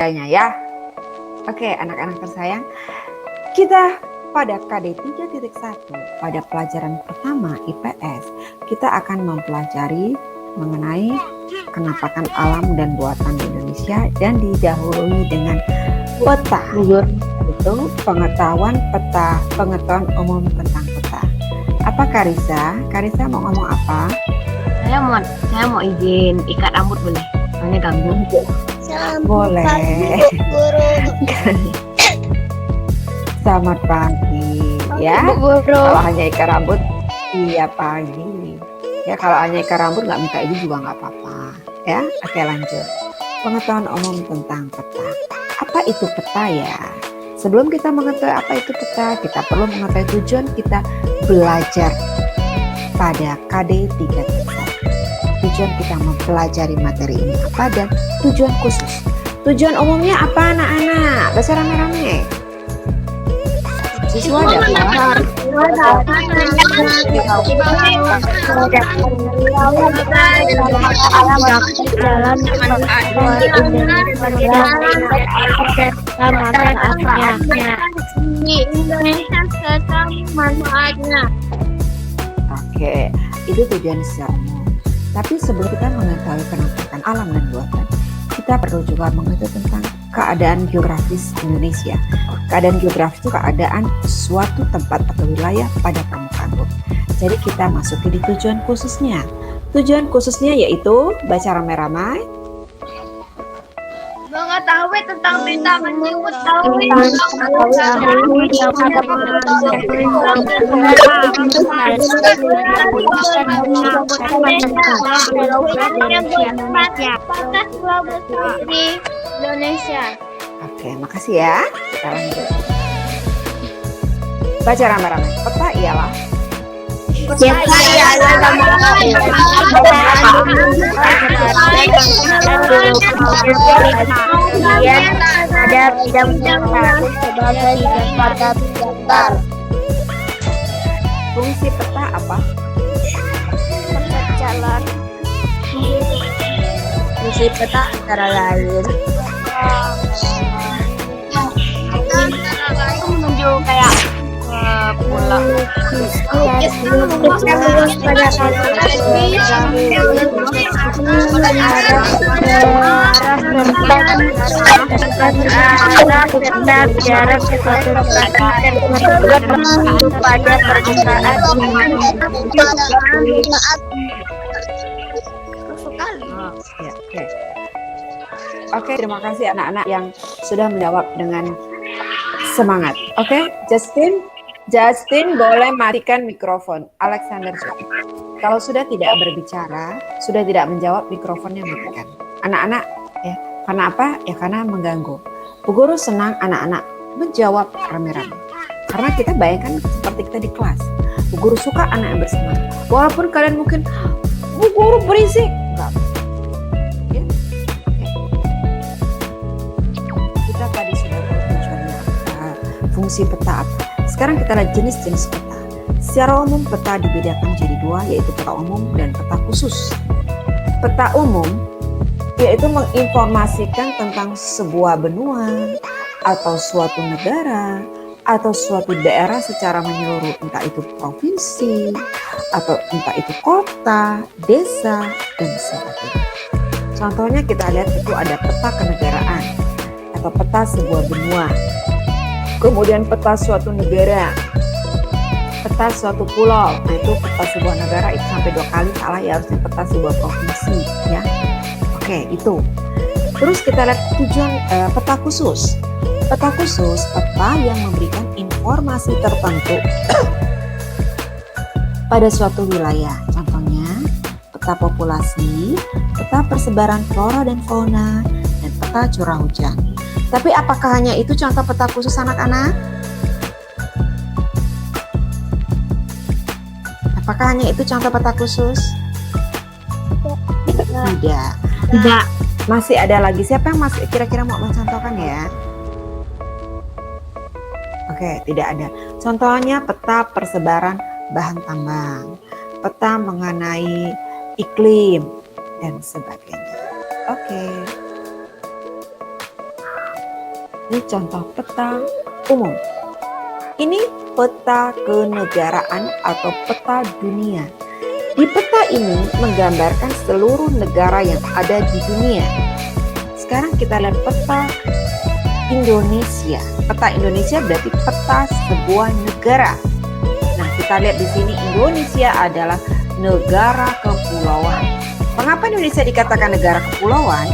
kayaknya ya. Oke, anak-anak tersayang, kita pada KD 3.1 pada pelajaran pertama IPS, kita akan mempelajari mengenai penampakan alam dan buatan di Indonesia dan didahului dengan peta. Itu pengetahuan umum tentang peta. Apa Karisa? Karisa mau ngomong apa? Saya mau izin ikat rambut boleh? Soalnya ganggu. Boleh. Selamat pagi ya. Kalau hanya ikat rambut, iya pagi. Ya kalau hanya ikat rambut nggak minta izin juga nggak apa-apa. Ya, oke lanjut. Pengetahuan umum tentang peta. Apa itu peta ya? Sebelum kita mengetahui apa itu peta, kita perlu mengetahui tujuan kita belajar pada KD 3.1. Tujuan kita mempelajari materi ini apa dan tujuan khusus. Tujuan umumnya apa anak-anak? Bahasa rame-rame. Siswa dapat Oke, itu tujuan secara umum. Tapi sebelum kita mengetahui penampakan alam dan buatan, kita perlu juga mengetahui tentang keadaan geografis Indonesia. Keadaan geografis itu keadaan suatu tempat atau wilayah pada permukaan bumi. Jadi kita masuki di tujuan khususnya. Tujuan khususnya yaitu, baca ramai-ramai. Mengetahui tentang peta menyebut tahu Indonesia. Oke, makasih ya. Kita lanjut. Baca ramai-ramai. Peta ialah ada bidang sebagai tempat gambar. Fungsi peta apa? Jalan. Fungsi peta antara lain menuju kayak pola jarak suatu pada permukaan Oke, terima kasih anak-anak yang sudah menjawab dengan semangat. Oke, Justin boleh matikan mikrofon. Alexander juga. Kalau sudah tidak berbicara, sudah tidak menjawab, mikrofonnya matikan. Anak-anak, ya, karena apa? Ya karena mengganggu. Bu Guru senang anak-anak menjawab rame-rame. Karena kita bayangkan seperti kita di kelas. Bu Guru suka anak yang bersemangat. Walaupun kalian mungkin, Bu Guru berisik. Enggak. Ya? Oke. Kita tadi sudah tahu tujuannya apa, fungsi peta apa. Sekarang kita lihat jenis-jenis peta. Secara umum peta dibedakan menjadi dua, yaitu peta umum dan peta khusus. Peta umum yaitu menginformasikan tentang sebuah benua atau suatu negara atau suatu daerah secara menyeluruh, entah itu provinsi atau entah itu kota, desa, dan sebagainya. Contohnya kita lihat itu ada peta kenegaraan atau peta sebuah benua. Kemudian peta suatu negara, peta suatu pulau. Nah itu peta sebuah negara itu sampai 2 kali salah ya, harusnya peta sebuah provinsi ya. Oke itu. Terus kita lihat tujuan peta khusus. Peta khusus peta yang memberikan informasi tertentu pada suatu wilayah. Contohnya peta populasi, peta persebaran flora dan fauna, dan peta curah hujan. Tapi apakah hanya itu contoh peta khusus anak-anak? Apakah hanya itu contoh peta khusus? Tidak. tidak. Masih ada lagi. Siapa yang masih kira-kira mau mencontohkan ya? Oke, tidak ada. Contohnya peta persebaran bahan tambang, peta mengenai iklim, dan sebagainya. Oke. Ini contoh peta umum. Ini peta kenegaraan atau peta dunia. Di peta ini menggambarkan seluruh negara yang ada di dunia. Sekarang kita lihat peta Indonesia. Peta Indonesia berarti peta sebuah negara. Nah, kita lihat di sini Indonesia adalah negara kepulauan. Mengapa Indonesia dikatakan negara kepulauan?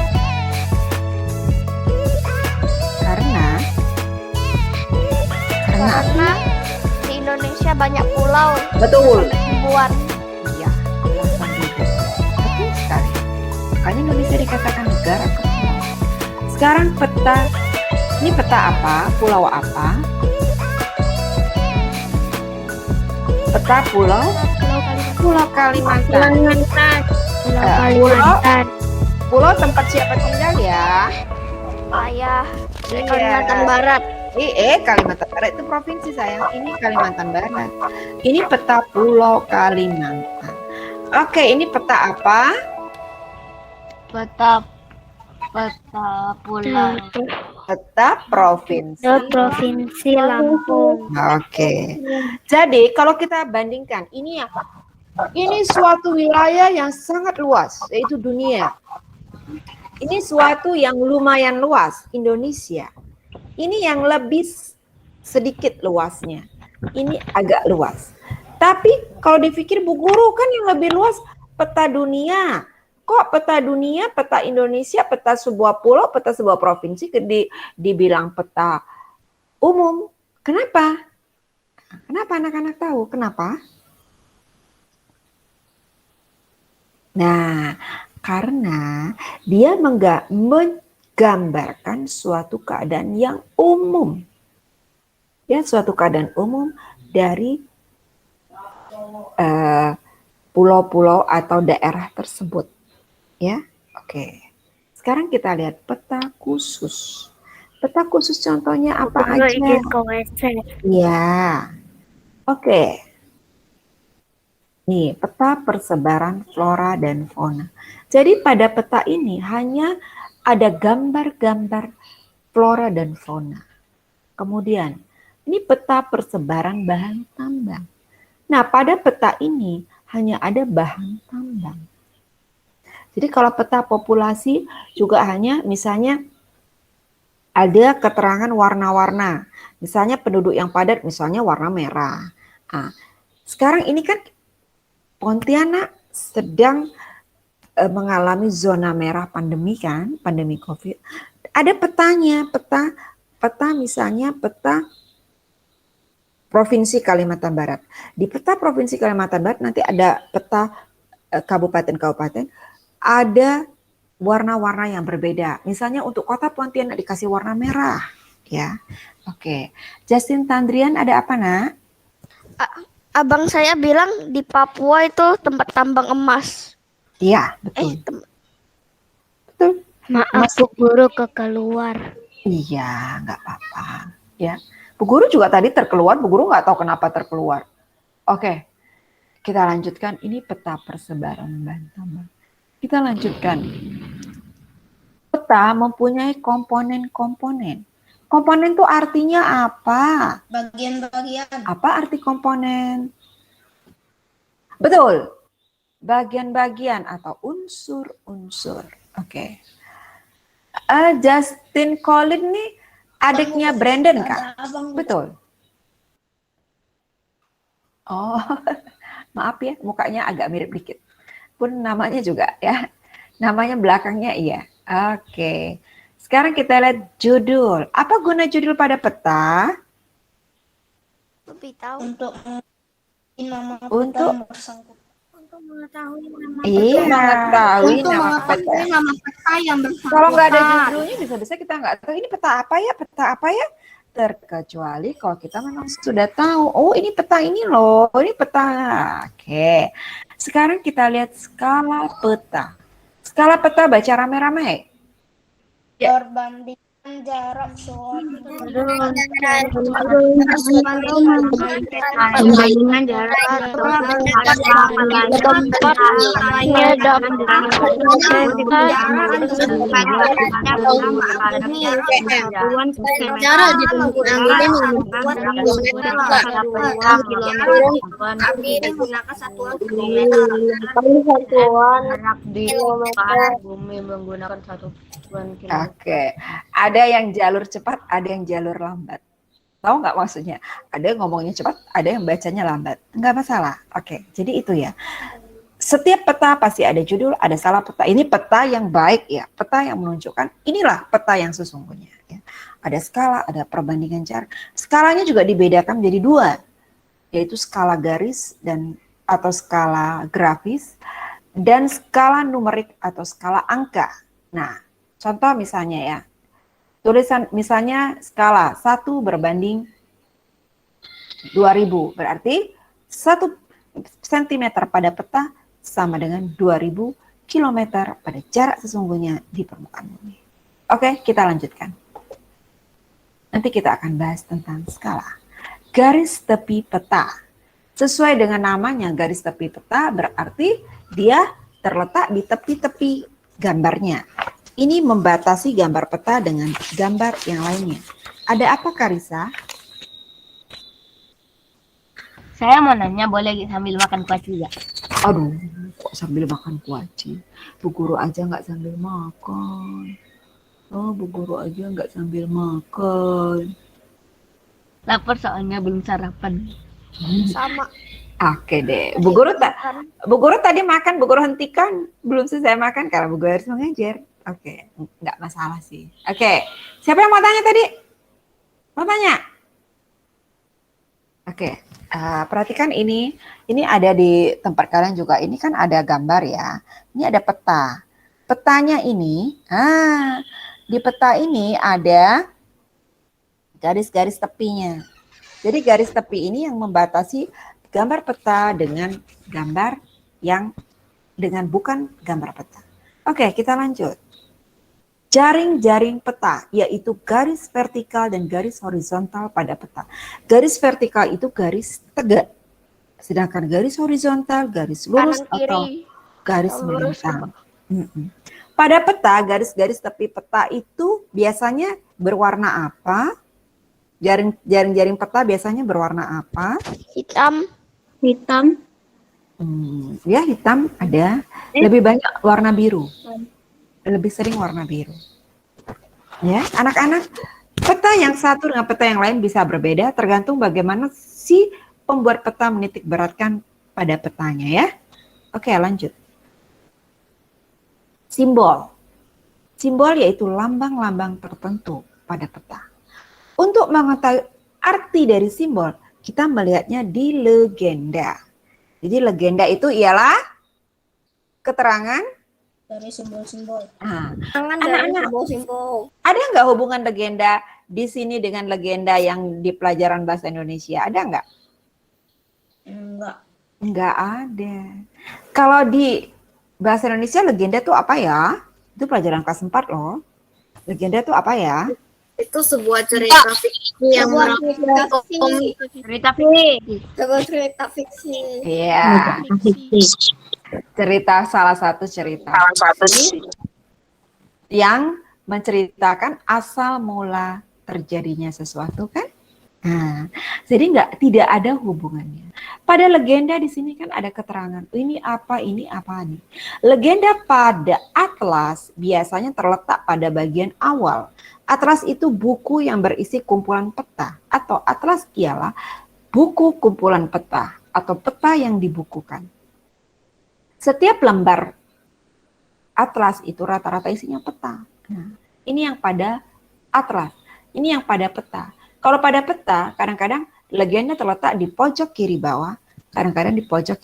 Karena di Indonesia banyak pulau. Betul. Ribuan. Iya, belasan ribu. Betul sekali. Makanya Indonesia dikatakan negara kepulauan. Sekarang peta, ini peta apa? Pulau apa? Peta pulau? Pulau Kalimantan. Pulau tempat siapa tinggal ya? Ayah di Iya. Kalimantan Barat. Kalimantan Barat itu provinsi sayang. Ini Kalimantan Barat. Ini peta Pulau Kalimantan. Oke, ini peta apa? Peta pulau. Peta provinsi. Provinsi Lampung. Oke. Jadi kalau kita bandingkan ini apa? Ini suatu wilayah yang sangat luas, yaitu dunia. Ini suatu yang lumayan luas, Indonesia. Ini yang lebih sedikit luasnya. Ini agak luas. Tapi kalau dipikir Bu Guru kan yang lebih luas peta dunia. Kok peta dunia, peta Indonesia, peta sebuah pulau, peta sebuah provinsi dibilang peta umum? Kenapa? Kenapa anak-anak tahu? Kenapa? Nah, karena dia menggambarkan suatu keadaan yang umum. Ya, suatu keadaan umum dari pulau-pulau atau daerah tersebut. Ya, oke. Sekarang kita lihat peta khusus. Peta khusus contohnya apa aja? Ya, oke. Nih, peta persebaran flora dan fauna. Jadi pada peta ini hanya ada gambar-gambar flora dan fauna. Kemudian, ini peta persebaran bahan tambang. Nah, pada peta ini hanya ada bahan tambang. Jadi kalau peta populasi juga hanya misalnya ada keterangan warna-warna. Misalnya penduduk yang padat misalnya warna merah. Nah, sekarang ini kan Pontianak sedang mengalami zona merah pandemi kan, pandemi COVID. Ada petanya, peta misalnya peta Provinsi Kalimantan Barat. Di peta Provinsi Kalimantan Barat nanti ada peta kabupaten-kabupaten, ada warna-warna yang berbeda. Misalnya untuk kota Pontianak dikasih warna merah, ya. Oke. Justin Tandrian ada apa, Nak? Abang saya bilang di Papua itu tempat tambang emas. Iya, betul. Betul. Maaf Bu Guru keluar. Iya, nggak apa-apa. Ya, Bu Guru juga tadi terkeluar. Bu Guru nggak tahu kenapa terkeluar. Oke, kita lanjutkan. Ini peta persebaran bahan tambang. Kita lanjutkan. Peta mempunyai komponen-komponen. Komponen itu artinya apa? Bagian-bagian. Apa arti komponen? Betul. Bagian-bagian atau unsur-unsur. Oke. Justin Collin nih adiknya Brandon Kak? Betul. Oh, maaf ya, mukanya agak mirip dikit. Pun namanya juga ya. Namanya belakangnya iya. Oke. Sekarang kita lihat judul. Apa guna judul pada peta? Lebih tahu. Untuk mengetahui nama mengetahui nama peta. nama peta yang bersangkutan. Kalau nggak ada judulnya bisa-bisa kita nggak tahu ini peta apa ya, peta apa ya. Terkecuali kalau kita memang sudah tahu, oh ini peta ini loh, ini peta. Oke. Sekarang kita lihat skala peta. Skala peta baca rame-rame. Perbandingan jarak Pembandingan jarak jarak di bumi menggunakan satu kilometer. Oke, ada yang jalur cepat, ada yang jalur lambat. Tahu nggak maksudnya? Ada yang ngomongnya cepat, ada yang bacanya lambat. Nggak masalah. Oke, jadi itu ya. Setiap peta pasti ada judul, ada salah peta. Ini peta yang baik ya, peta yang menunjukkan inilah peta yang sesungguhnya. Ya. Ada skala, ada perbandingan jarak. Skalanya juga dibedakan menjadi dua, yaitu skala garis dan atau skala grafis dan skala numerik atau skala angka. Nah, contoh misalnya ya, tulisan misalnya skala 1 berbanding 2000, berarti 1 cm pada peta sama dengan 2000 km pada jarak sesungguhnya di permukaan bumi. Oke, kita lanjutkan. Nanti kita akan bahas tentang skala. Garis tepi peta. Sesuai dengan namanya, garis tepi peta berarti dia terletak di tepi-tepi gambarnya. Ini membatasi gambar peta dengan gambar yang lainnya. Ada apa, Karisa? Saya mau nanya, boleh sambil makan kuaci ya? Aduh, kok sambil makan kuaci? Bu Guru aja nggak sambil makan. Oh, Bu Guru aja nggak sambil makan. Lapar soalnya belum sarapan. sama. Oke deh, Bu Guru tadi makan, Bu Guru hentikan, belum selesai makan karena Bu Guru harus mengajar. Oke, nggak masalah sih. Oke, siapa yang mau tanya tadi? Mau tanya? Oke, perhatikan ini ada di tempat kalian juga. Ini kan ada gambar ya. Ini ada peta. Petanya ini, di peta ini ada garis-garis tepinya. Jadi garis tepi ini yang membatasi gambar peta dengan gambar yang dengan bukan gambar peta. Oke, kita lanjut. Jaring-jaring peta, yaitu garis vertikal dan garis horizontal pada peta. Garis vertikal itu garis tegak, sedangkan garis horizontal garis lurus Kanan, kiri. atau garis Lurus. melintang. Pada peta, garis-garis tepi peta itu biasanya berwarna apa? Jaring-jaring peta biasanya berwarna apa? Hitam. Ya hitam ada, lebih banyak warna biru. Lebih sering warna biru. Ya, anak-anak, peta yang satu dengan peta yang lain bisa berbeda tergantung bagaimana si pembuat peta menitik beratkan pada petanya ya. Oke, lanjut. Simbol. Simbol yaitu lambang-lambang tertentu pada peta. Untuk mengetahui arti dari simbol, kita melihatnya di legenda. Jadi legenda itu ialah keterangan Dari simbol-simbol. Anak-anak, simbol-simbol. ada nggak hubungan legenda di sini dengan legenda yang di pelajaran bahasa Indonesia? Ada nggak? Enggak. Nggak ada. Kalau di bahasa Indonesia legenda tuh apa ya? Itu pelajaran kelas 4 loh. Legenda tuh apa ya? Itu sebuah cerita fiksi yang Cerita fiksi. Sebuah cerita fiksi. Iya. Cerita salah satu cerita. Yang menceritakan asal mula terjadinya sesuatu kan? Nah, jadi tidak ada hubungannya. Pada legenda di sini kan ada keterangan ini apa nih. Legenda pada atlas biasanya terletak pada bagian awal. Atlas itu buku yang berisi kumpulan peta atau atlas ialah buku kumpulan peta atau peta yang dibukukan. Setiap lembar atlas itu rata-rata isinya peta. Nah, ini yang pada atlas, ini yang pada peta. Kalau pada peta, kadang-kadang legenda terletak di pojok kiri bawah, kadang-kadang di pojok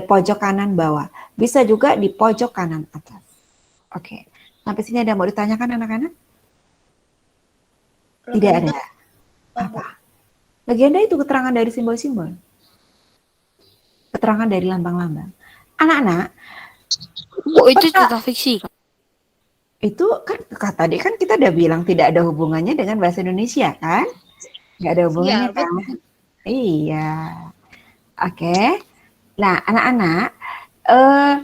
pojok kanan bawah. Bisa juga di pojok kanan atas. Oke, sampai sini ada mau ditanyakan anak-anak? Tidak ada. Apa? Legenda itu keterangan dari simbol-simbol. Keterangan dari lambang-lambang. Anak-anak, itu cerita fiksi. Itu kan tadi kan kita udah bilang tidak ada hubungannya dengan bahasa Indonesia kan? Nggak ada hubungannya Iya, kan? Iya. Oke. Nah, anak-anak, eh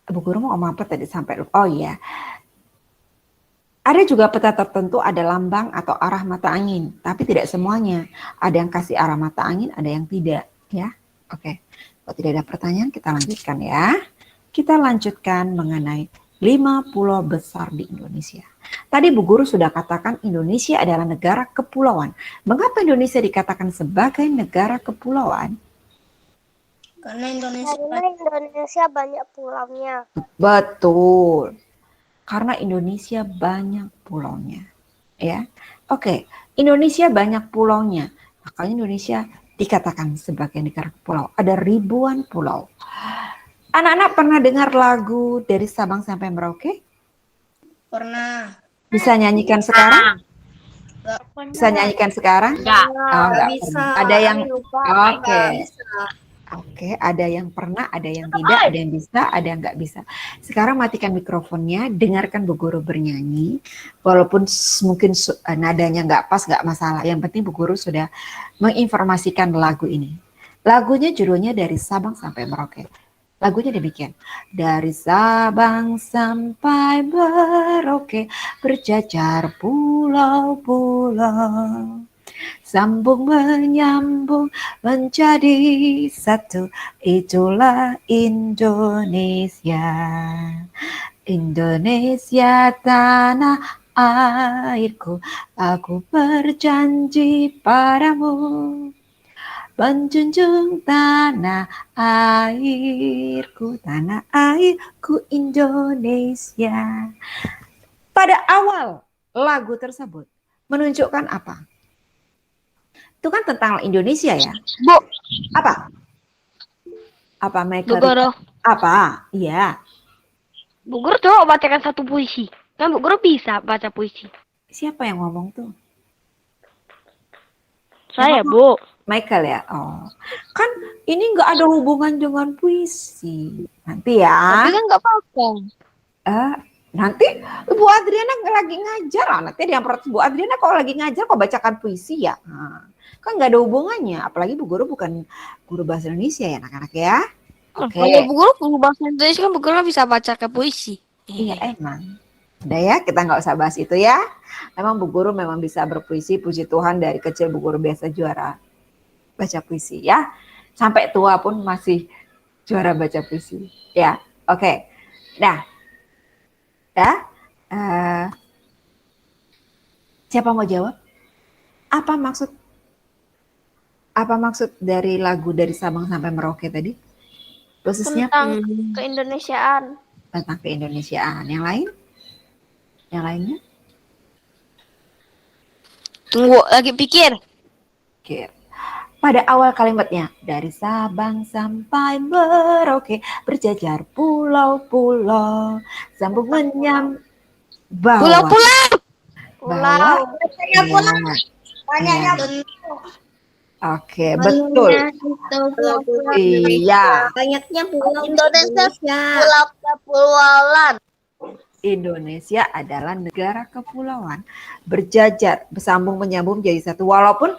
Bu Guru mau ngomong apa tadi sampai lupa. Oh iya. Ada juga peta tertentu ada lambang atau arah mata angin, tapi tidak semuanya. Ada yang kasih arah mata angin, ada yang tidak, ya. Oke. Kalau tidak ada pertanyaan, kita lanjutkan ya. Kita lanjutkan mengenai 5 pulau besar di Indonesia. Tadi Bu Guru sudah katakan Indonesia adalah negara kepulauan. Mengapa Indonesia dikatakan sebagai negara kepulauan? karena Indonesia Karena Indonesia banyak pulaunya. Betul. Karena Indonesia banyak pulaunya. Ya. Oke, Indonesia banyak pulaunya. Makanya Indonesia dikatakan sebagai negara pulau. Ada ribuan pulau. Anak-anak pernah dengar lagu dari Sabang sampai Merauke? pernah Bisa nyanyikan sekarang? Bisa nyanyikan sekarang? Enggak. Oh, enggak bisa. pernah. Ada yang Lupa. oke. bisa. Oke, ada yang pernah, ada yang tidak, ada yang bisa, ada yang nggak bisa. Sekarang matikan mikrofonnya, dengarkan Bu Guru bernyanyi. Walaupun mungkin nadanya nggak pas, nggak masalah. Yang penting Bu Guru sudah menginformasikan lagu ini. Lagunya judulnya Dari Sabang Sampai Merauke. Lagunya demikian. Dari Sabang sampai Merauke, berjajar pulau-pulau. Sambung menyambung menjadi satu, itulah Indonesia. Indonesia tanah airku, aku berjanji padamu, menjunjung tanah airku Indonesia. Pada awal lagu tersebut menunjukkan apa? Itu kan tentang Indonesia ya. Bu, Apa? Apa Bu Michael? Guru. Apa? Iya. Bu Guru coba bacakan satu puisi. Kan Bu Guru bisa baca puisi. Siapa yang ngomong tuh? Saya, Bu. Michael ya. Oh, kan ini nggak ada hubungan dengan puisi. Nanti ya. Tapi kan nggak apa-apa. Nanti Bu Adriana lagi ngajar lah. Nanti dia protes, Bu Adriana kalau lagi ngajar kok bacakan puisi ya. Nah, kan nggak ada hubungannya. Apalagi Bu Guru bukan guru bahasa Indonesia ya anak-anak ya. Oke. Kalau Bu Guru guru bahasa Indonesia kan Bu Guru bisa baca ke puisi. Iya emang. Udah ya, kita nggak usah bahas itu ya. Emang Bu Guru memang bisa berpuisi, puji Tuhan dari kecil Bu Guru biasa juara baca puisi ya. Sampai tua pun masih juara baca puisi ya. Oke. Nah, ya. Siapa mau jawab? Apa maksud dari lagu Dari Sabang Sampai Merauke tadi? Khususnya Tentang keindonesiaan. tentang keindonesiaan. Yang lain? Yang lainnya? Tunggu, lagi pikir. Oke. Pada awal kalimatnya, dari Sabang sampai Merauke, berjajar pulau-pulau, sambung menyam bawah. Pulau-pulau. Bawah. Banyaknya pulau. Banyaknya Iya. Oke, betul. Iya. Banyaknya pulau Indonesia kepulauan. Indonesia adalah negara kepulauan, berjajar, bersambung menyambung jadi satu. Walaupun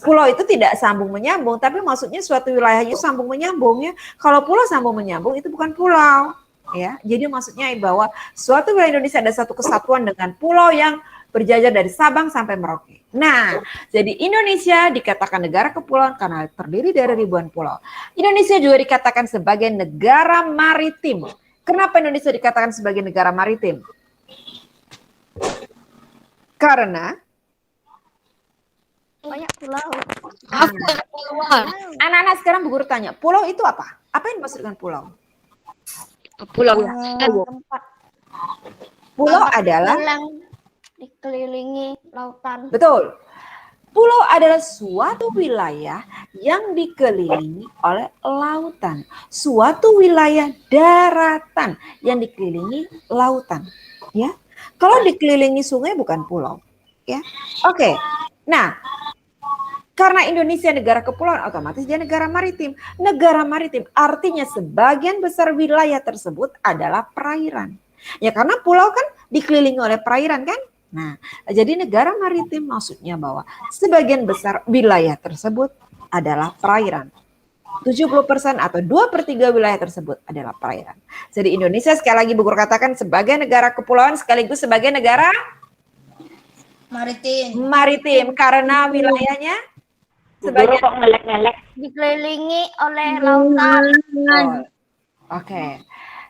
pulau itu tidak sambung menyambung, tapi maksudnya suatu wilayahnya sambung menyambung ya. Kalau pulau sambung menyambung itu bukan pulau, ya. Jadi maksudnya bahwa suatu wilayah Indonesia ada satu kesatuan dengan pulau yang berjajar dari Sabang sampai Merauke. Nah, jadi Indonesia dikatakan negara kepulauan karena terdiri dari ribuan pulau. Indonesia juga dikatakan sebagai negara maritim. Kenapa Indonesia dikatakan sebagai negara maritim? Karena Banyak pulau. anak-anak sekarang Bu Guru tanya, pulau itu apa? Apa yang dimaksud dengan pulau? Pulau. Tempat Pulau adalah, yang dikelilingi lautan. betul. Pulau adalah suatu wilayah yang dikelilingi oleh lautan. Suatu wilayah daratan yang dikelilingi lautan. Ya, kalau dikelilingi sungai bukan pulau. Ya, oke. Nah, Karena Indonesia negara kepulauan, otomatis dia negara maritim. Negara maritim artinya sebagian besar wilayah tersebut adalah perairan. Ya karena pulau kan dikelilingi oleh perairan kan? Nah, jadi negara maritim maksudnya bahwa sebagian besar wilayah tersebut adalah perairan. 70% atau 2/3 wilayah tersebut adalah perairan. Jadi Indonesia sekali lagi Bu Guru katakan sebagai negara kepulauan sekaligus sebagai negara maritim karena wilayahnya Guru kok ngelek-ngelek. Dikelilingi oleh lautan. Oke.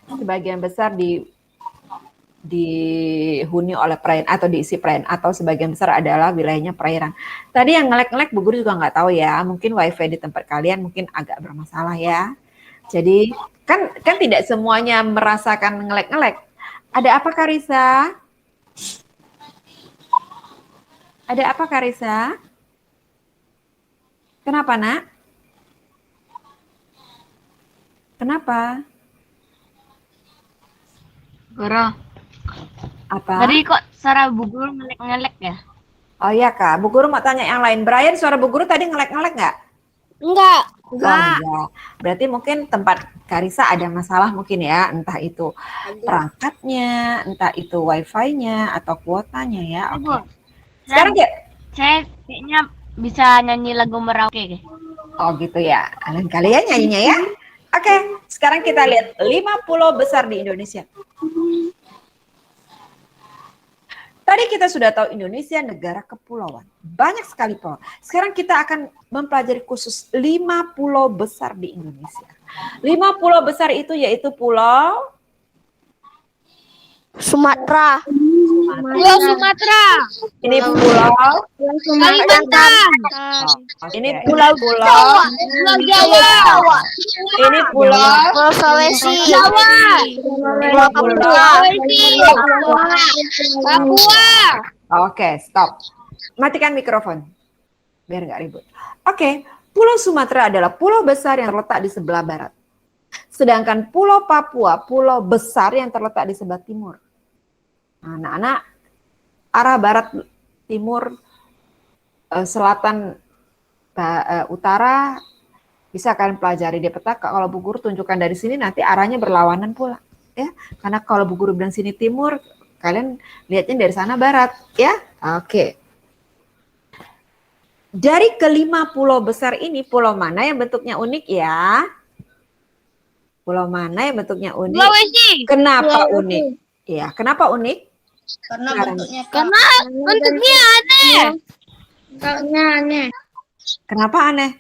Sebagian besar dihuni oleh perairan atau diisi perairan atau sebagian besar adalah wilayahnya perairan. Tadi yang ngelek-ngelek Bu Guru juga nggak tahu ya. Mungkin wifi di tempat kalian mungkin agak bermasalah ya. Jadi kan tidak semuanya merasakan ngelek-ngelek. Ada apa Karisa? Ada apa Karisa? Kenapa nak? Kenapa? Guru, Apa? tadi kok suara Bu Guru ngelek-ngelek ya? Oh iya Kak, Bu Guru mau tanya yang lain. Brian, suara Bu Guru tadi ngelek-ngelek nggak? Enggak. Oh, enggak. Berarti mungkin tempat Karisa ada masalah mungkin ya, entah itu perangkatnya, entah itu wifi-nya atau kuotanya ya. Oke. Bu, Sekarang ya? saya kayaknya bisa nyanyi lagu Merauke. Oh gitu ya. Lain kali ya nyanyinya ya. Oke, sekarang kita lihat 5 pulau besar di Indonesia. Tadi kita sudah tahu Indonesia negara kepulauan. Banyak sekali pulau. Sekarang kita akan mempelajari khusus 5 pulau besar di Indonesia. 5 pulau besar itu yaitu pulau Sumatera. Pulau Sumatera. ini pulau Kalimantan. ini pulau Jawa. ini pulau Pulau Sulawesi. Pulau Papua. Oke, stop. Matikan mikrofon. Biar nggak ribut. Oke, Pulau Sumatera adalah pulau besar yang terletak di sebelah barat. Sedangkan Pulau Papua, pulau besar yang terletak di sebelah timur. Nah, anak-anak, arah barat, timur, selatan, utara, bisa kalian pelajari di peta. Kalau Bu Guru tunjukkan dari sini, nanti arahnya berlawanan pula. Ya, karena kalau Bu Guru bilang sini timur, kalian lihatnya dari sana barat. Ya, oke. Dari kelima pulau besar ini, pulau mana yang bentuknya unik ya? Pulau mana yang bentuknya unik? Sulawesi. Kenapa unik? Ya, kenapa unik? Karena bentuknya Bentuknya aneh. Kenapa aneh?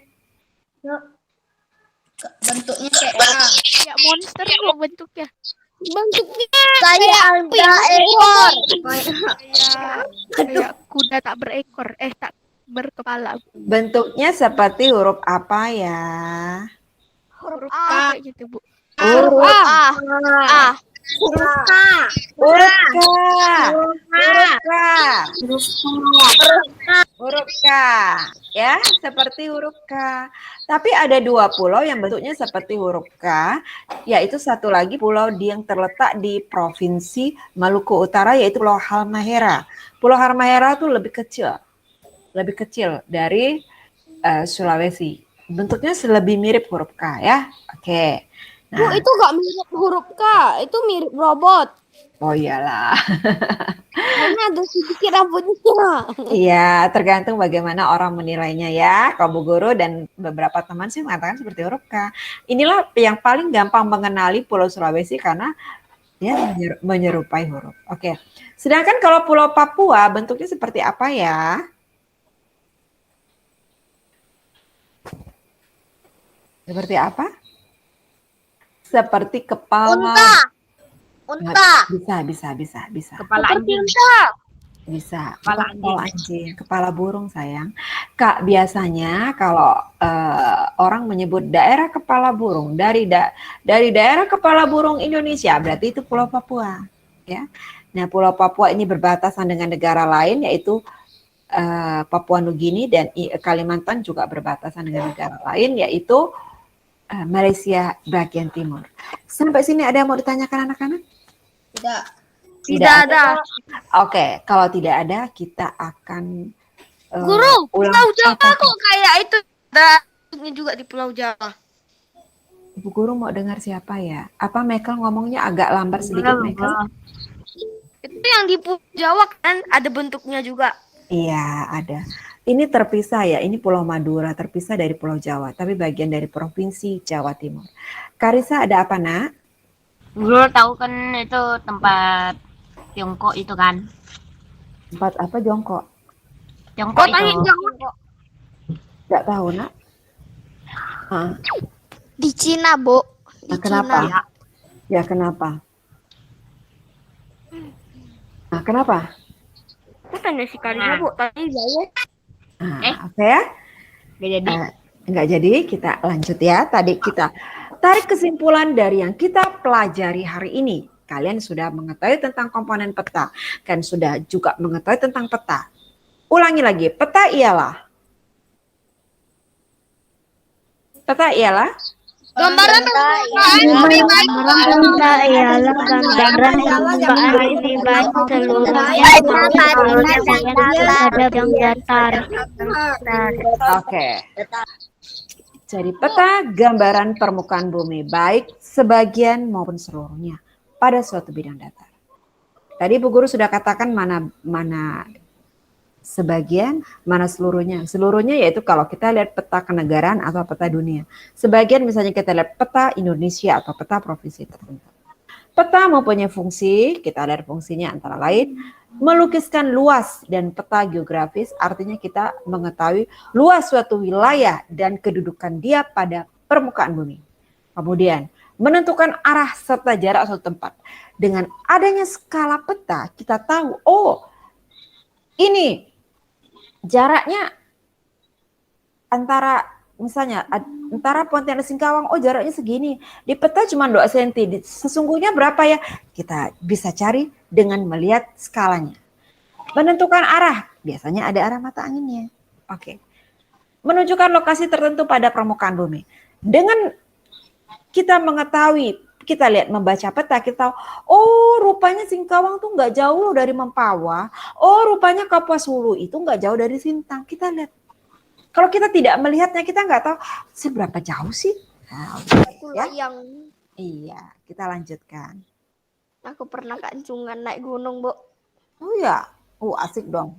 bentuknya kayak Kayak monster kok bentuknya. Kayak ada ekor. Kayak kuda tak berekor. Tak berkepala. Bentuknya seperti huruf apa ya? Huruf A kayak gitu, Bu. Huruf A. Huruf K. Huruf K. Ya, seperti huruf K. Tapi ada 2 pulau yang bentuknya seperti huruf K, yaitu satu lagi pulau yang terletak di Provinsi Maluku Utara, yaitu Pulau Halmahera. Pulau Halmahera itu lebih kecil dari Sulawesi. Bentuknya lebih mirip huruf K ya. Oke. Bu, itu gak mirip huruf K, itu mirip robot. Oh iyalah. Karena ada sedikit rambutnya. Iya, tergantung bagaimana orang menilainya ya. Kalau Bu Guru dan beberapa teman sih mengatakan seperti huruf K. Inilah yang paling gampang mengenali Pulau Sulawesi karena dia menyerupai huruf. Oke. Sedangkan kalau Pulau Papua bentuknya seperti apa ya? Seperti apa? Seperti kepala. Unta. Bisa. Kepala anjing. Bisa. Kepala Anjing. Kepala burung sayang. Kak, biasanya kalau orang menyebut daerah kepala burung dari daerah kepala burung Indonesia, berarti itu Pulau Papua, ya. Nah, Pulau Papua ini berbatasan dengan negara lain yaitu Papua Nugini dan Kalimantan juga berbatasan dengan negara lain yaitu Malaysia bagian timur. Sampai sini ada yang mau ditanyakan anak-anak? tidak. Tidak ada. Oke, kalau tidak ada kita akan Guru, ulang Pulau Jawa apa? kok kayak itu ada juga di Pulau Jawa. Bu Guru mau dengar siapa ya? Apa Michael ngomongnya agak lambat sedikit, Michael? Itu yang di Pulau Jawa kan ada bentuknya juga. Iya, ada. Ini terpisah ya, ini Pulau Madura, terpisah dari Pulau Jawa, tapi bagian dari Provinsi Jawa Timur. Karissa ada apa, Nak? Guru tahu kan itu tempat Tiongkok itu kan? Tempat apa, Jongkok? Tiongkok Kotanya itu. Jawa. Nggak tahu, Nak. Ah, Di Cina, Bu. Di nah, kenapa? Cina. Ya, kenapa? Nah, kenapa? Itu tanya si Karina, Bu. Tanya Jawa. Nah, oke ya. Gak jadi. Enggak jadi, kita lanjut ya. Tadi kita tarik kesimpulan dari yang kita pelajari hari ini. Kalian sudah mengetahui tentang komponen peta, kan sudah juga mengetahui tentang peta. Ulangi lagi, peta ialah Gambaran permukaan lebih baik. Gambaran ialah gambaran permukaan lebih baik seluruhnya terhadap yang datar. Oke. Jadi peta gambaran permukaan bumi baik sebagian maupun seluruhnya pada suatu bidang datar. Tadi Bu Guru sudah katakan mana sebagian, mana seluruhnya. Seluruhnya yaitu kalau kita lihat peta kenegaraan atau peta dunia. Sebagian misalnya kita lihat peta Indonesia atau peta provinsi tertentu. Peta mempunyai fungsi, kita lihat fungsinya antara lain, melukiskan luas dan peta geografis, artinya kita mengetahui luas suatu wilayah dan kedudukan dia pada permukaan bumi. Kemudian, menentukan arah serta jarak suatu tempat. Dengan adanya skala peta, kita tahu, oh ini jaraknya antara misalnya antara Pontianak Singkawang, oh jaraknya segini. Di peta cuma 2 cm. Sesungguhnya berapa ya? Kita bisa cari dengan melihat skalanya. Menentukan arah, biasanya ada arah mata anginnya. Oke. Menunjukkan lokasi tertentu pada permukaan bumi. Dengan kita mengetahui, kita lihat membaca peta, kita tahu, oh rupanya Singkawang tuh nggak jauh dari Mempawah. Oh rupanya Kapuas Hulu itu nggak jauh dari Sintang. Kita lihat. Kalau kita tidak melihatnya, kita nggak tahu seberapa jauh sih. Nah, ya? Iya, kita lanjutkan. Aku pernah kencungan naik gunung, Bu. Oh ya, asik dong.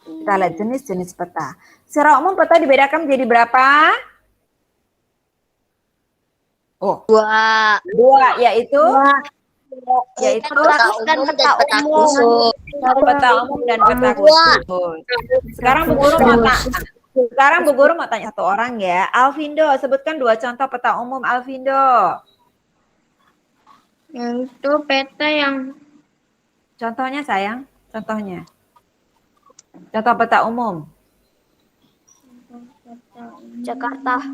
Kita lihat jenis-jenis peta. Secara umum peta dibedakan menjadi berapa? Oh, dua yaitu Peta dan peta umum. peta umum dan peta khusus. Sekarang Bu Guru mau tanya satu orang ya. Alvindo, sebutkan 2 contoh peta umum, Alvindo. Yang itu peta yang Contohnya sayang, contohnya. Contoh peta umum. Jakarta.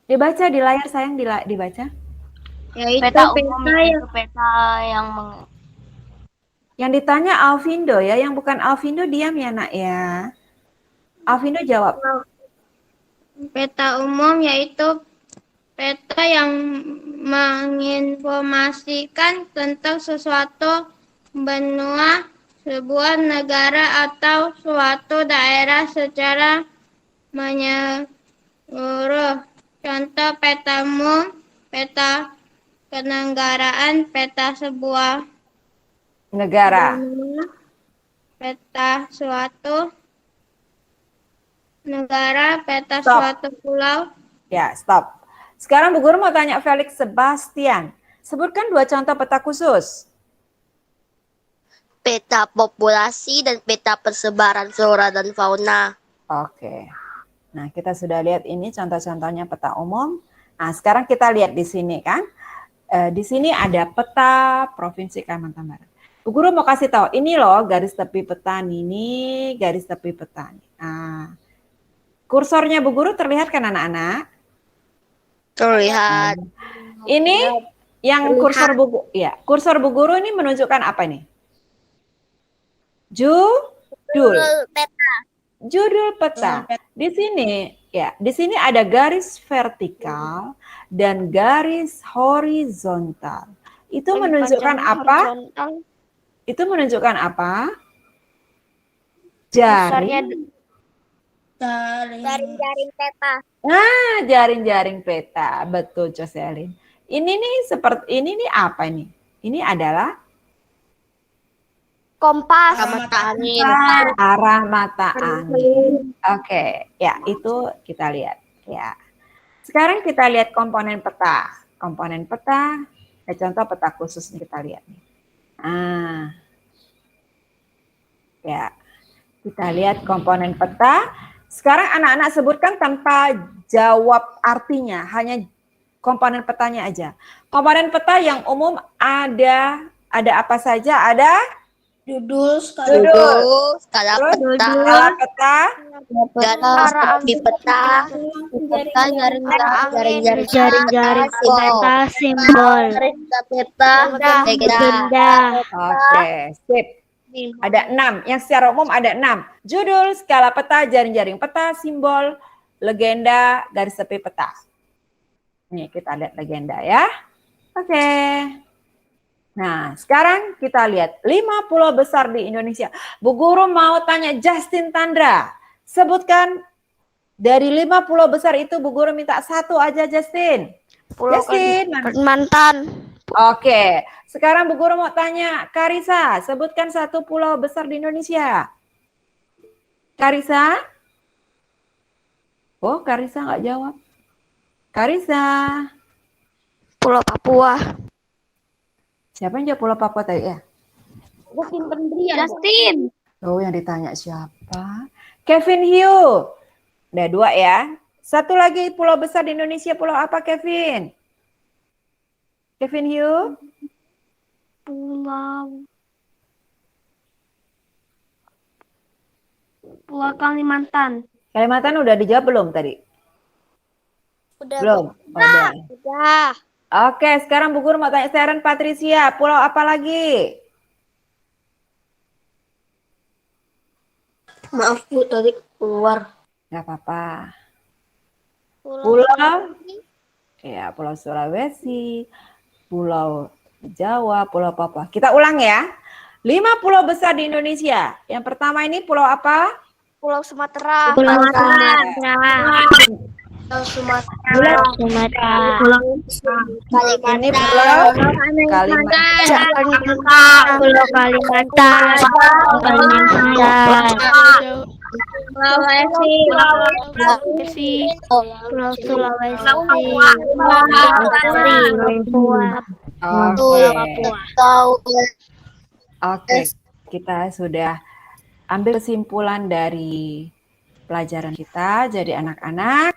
Dibaca di layar sayang, dibaca. yaitu Peta umum peta yang itu peta yang Yang ditanya Alvindo ya, yang bukan Alvindo diam ya nak ya. Alvindo jawab. peta umum yaitu peta yang menginformasikan tentang sesuatu benua, sebuah negara atau suatu daerah secara menyeluruh. Contoh peta umum, peta kenegaraan, peta sebuah Negara. benua, peta suatu negara, peta Stop. suatu pulau. Ya, stop. Sekarang Bu Guru mau tanya Felix Sebastian. Sebutkan 2 contoh peta khusus. Peta populasi dan peta persebaran flora dan fauna. Oke. Nah, kita sudah lihat ini contoh-contohnya peta umum. Nah, sekarang kita lihat di sini kan. Di sini ada peta Provinsi Kalimantan Barat. Bu Guru mau kasih tahu, ini loh garis tepi peta ini, garis tepi peta. Nah, kursornya Bu Guru terlihat kan anak-anak? Terlihat Ini yang kursor Bu Guru ini menunjukkan apa nih? Judul peta. Di sini ada garis vertikal dan garis horizontal. Itu menunjukkan apa? Itu menunjukkan apa? Besarnya Jaring. jaring-jaring peta. Nah, jaring-jaring peta. Betul, Jocelyn. Ini nih apa nih? Ini adalah Kompas. Mata angin. arah mata angin. Oke, ya itu kita lihat. Ya. Sekarang kita lihat komponen peta. Komponen peta, contoh peta khusus nih kita lihat nih. Ya, kita lihat komponen peta. Sekarang anak-anak sebutkan tanpa jawab artinya, hanya komponen petanya aja. Komponen peta yang umum ada apa saja? Ada Judul, skala, Judul, skala terus peta, skala peta, garis tepi peta, peta, jaring-jaring peta, simbol, garis peta, legenda. Oke, sip. Ada 6, yang secara umum ada 6. Judul, skala peta, jaring-jaring peta, simbol, legenda, garis tepi peta. Nih kita lihat legenda ya. Oke. Nah, sekarang kita lihat 5 pulau besar di Indonesia. Bu Guru mau tanya Justin Tandra. Sebutkan dari 5 pulau besar itu Bu Guru minta 1 aja Justin. Pulau Justin. Kalimantan. Oke, sekarang Bu Guru mau tanya Karisa. Sebutkan 1 pulau besar di Indonesia. Karisa? Oh, Karisa nggak jawab. Karisa. Pulau Papua. Siapa yang jawab Pulau Papua tadi ya? Justin. Oh, yang ditanya siapa? Kevin Hugh. Udah 2 ya. 1 lagi pulau besar di Indonesia, pulau apa Kevin? Kevin Hugh? Pulau Kalimantan. Kalimantan udah dijawab belum tadi? Udah. Belum. Oh, udah. Udah. Oke, sekarang Bu Guru mau tanya Seren Patricia, pulau apa lagi? Maaf Bu, tadi keluar. Gak apa-apa. Pulau? Ya, Pulau Sulawesi, Pulau Jawa, Pulau Papua. Kita ulang ya. 5 pulau besar di Indonesia. Yang pertama ini pulau apa? Pulau Sumatera. Pulau Sumatera. Ini pulau Kalimantan. Pulau Kalimantan. Pulau Sulawesi. Oke, kita sudah ambil kesimpulan dari pelajaran kita. Jadi anak-anak,